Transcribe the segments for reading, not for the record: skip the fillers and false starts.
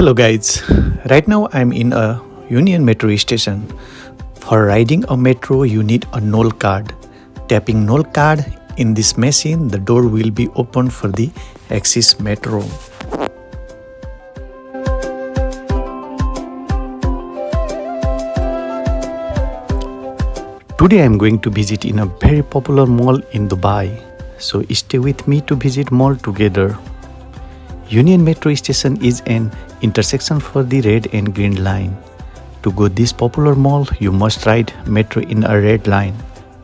Hello guys, right now I'm in a Union Metro station. For riding a metro you need a NOL card. Tapping NOL card in this machine, the door will be opened for the Axis Metro. Today I'm going to visit in a very popular mall in Dubai. So stay with me to visit mall together. Union Metro station is an intersection for the red and green line. To go this popular mall, you must ride metro in a red line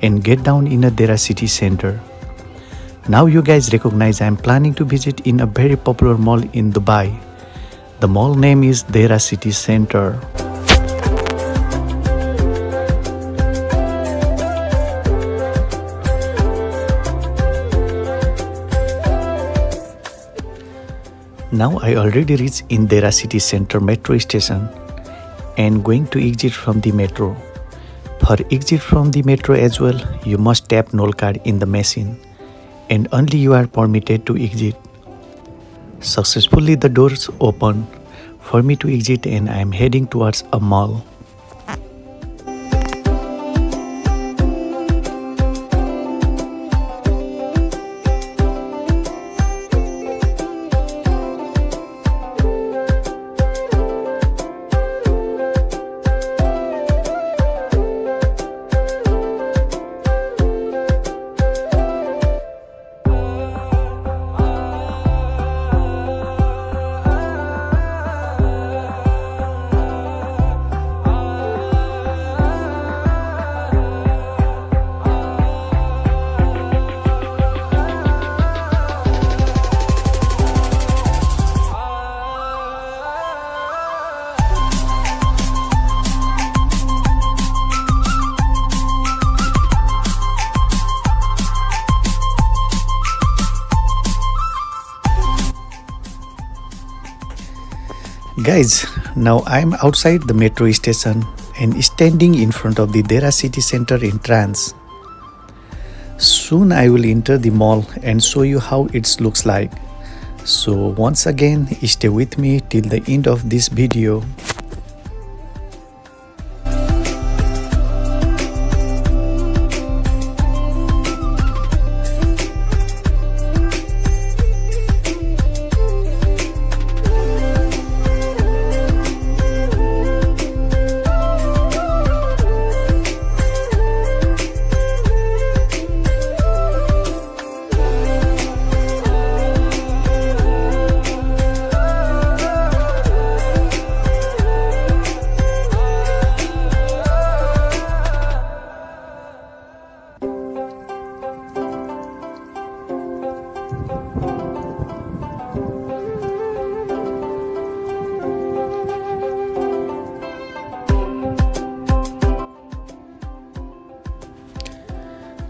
and get down in a Deira city center. Now you guys recognize I am planning to visit in a very popular mall in Dubai. The mall name is Deira City Center. Now I already reached in Deira City Center metro station and going to exit from the metro. For exit from the metro as well, you must tap NOL card in the machine and only you are permitted to exit. Successfully the doors open for me to exit and I am heading towards a mall. Guys, now I am outside the metro station and standing in front of the Deira City Center entrance. Soon I will enter the mall and show you how it looks like. So once again, stay with me till the end of this video.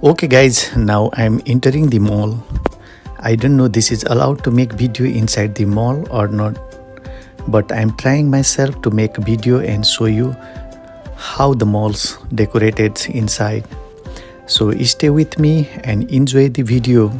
Okay guys, now I am entering the mall. I don't know this is allowed to make video inside the mall or not, but I am trying myself to make video and show you how the mall's decorated inside. So stay with me and enjoy the video.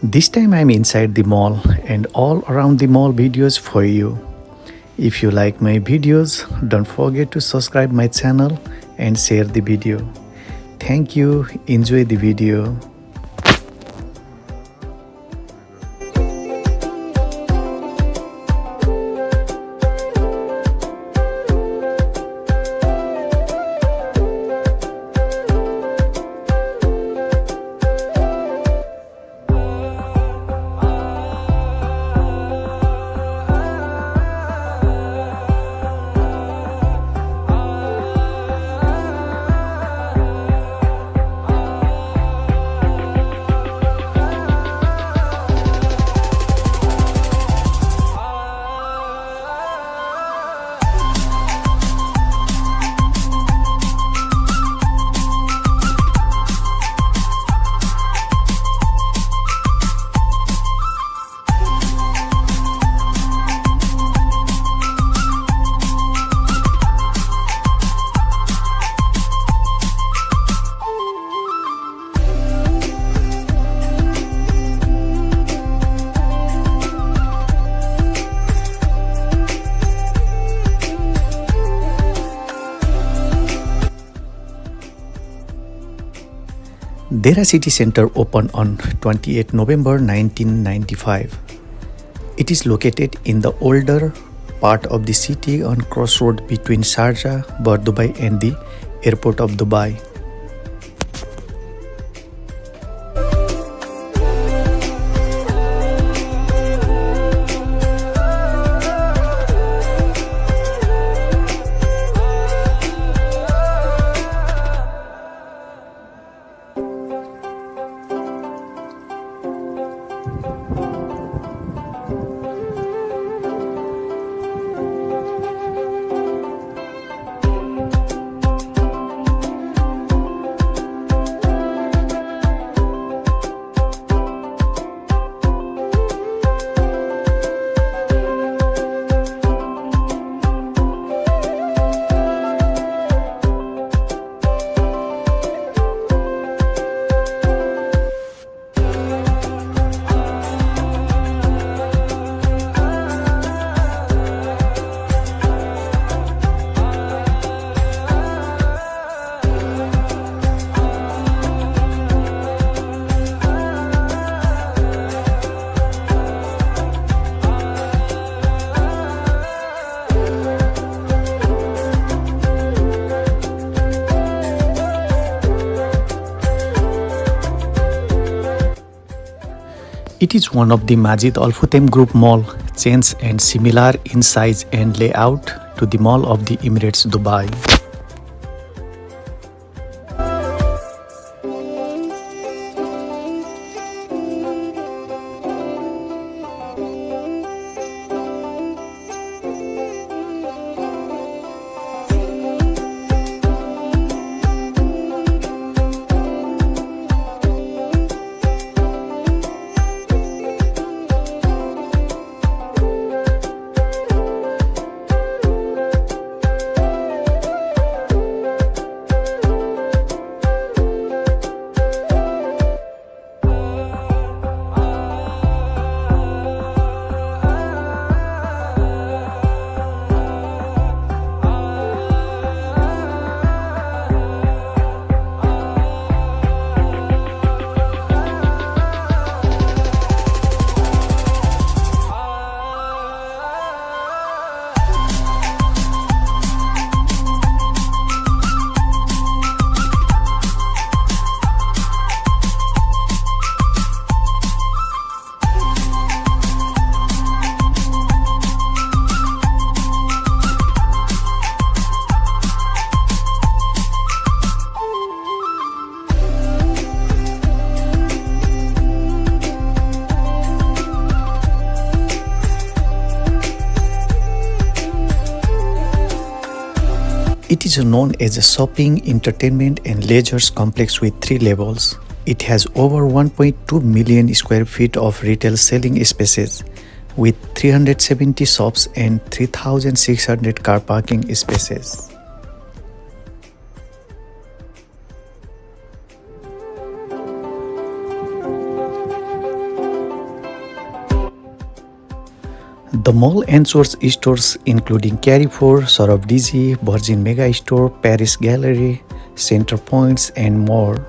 This time I'm inside the mall and all around the mall videos for you. If you like my videos, don't forget to subscribe my channel and share the video. Thank you. Enjoy the video. Deira city center opened on 28 November 1995. It is located in the older part of the city on crossroad between Sharjah, Dubai and the airport of Dubai. It is one of the Majid Al Futtaim Group mall chains and similar in size and layout to the Mall of the Emirates Dubai. It is known as a shopping, entertainment and leisure complex with 3 levels. It has over 1.2 million square feet of retail selling spaces with 370 shops and 3,600 car parking spaces. The mall ensures stores including Carrefour, Sorobdigi, Virgin Mega Store, Paris Gallery, Center Points and more.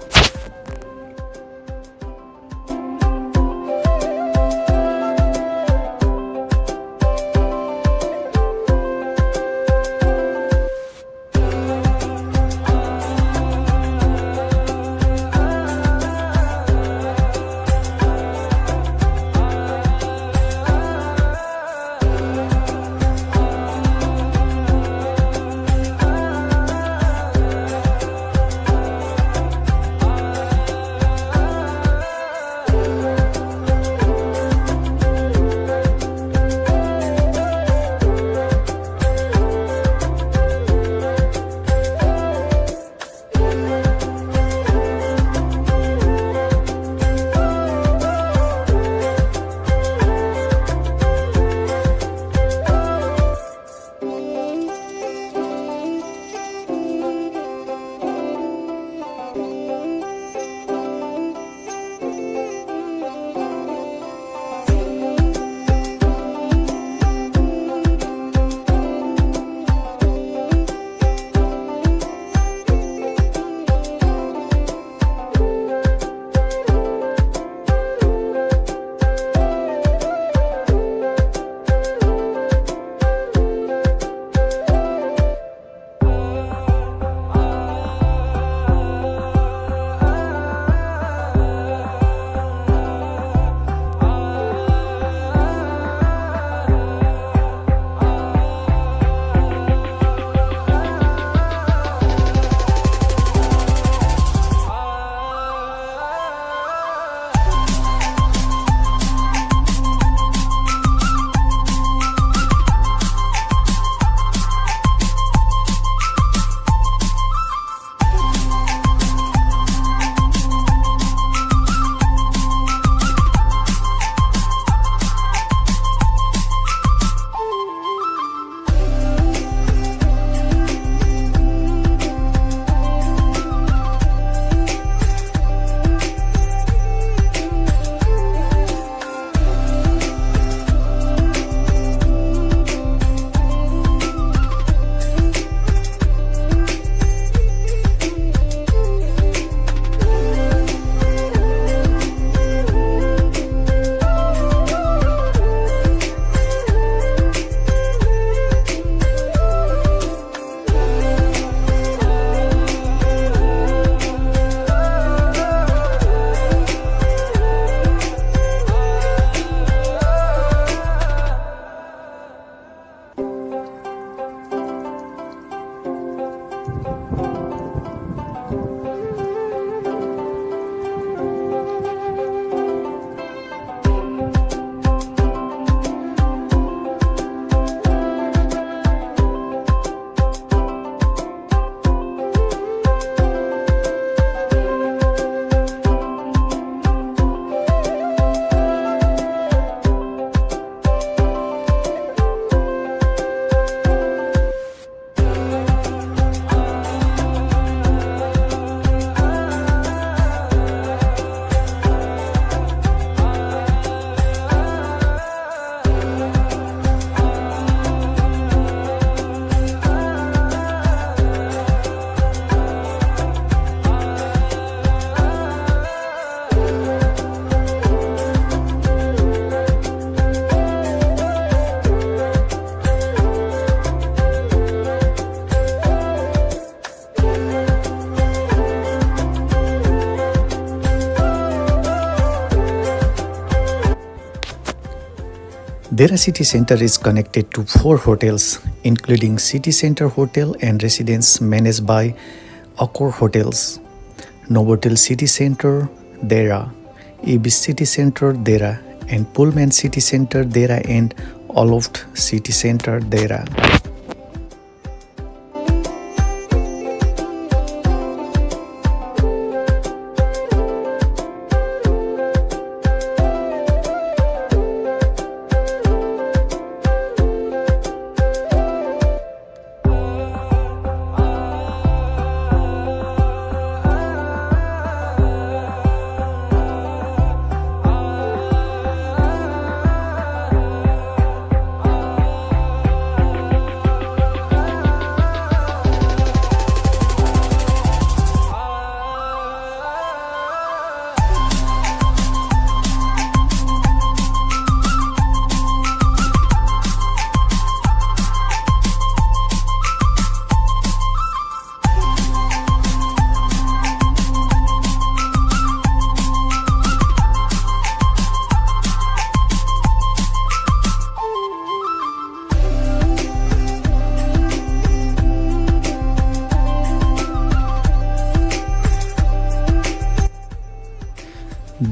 Deira city center is connected to 4 hotels, including City Center Hotel and residence managed by Accor Hotels, Novotel City Center, Deira, Ibis City Center, Deira, and Pullman City Center, Deira, and Oloft City Center, Deira.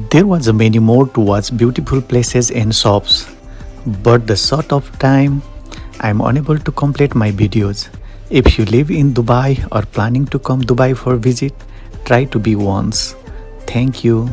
There was many more to watch beautiful places and shops, but the short of time, I am unable to complete my videos. If you live in Dubai or planning to come Dubai for visit, try to be once. Thank you.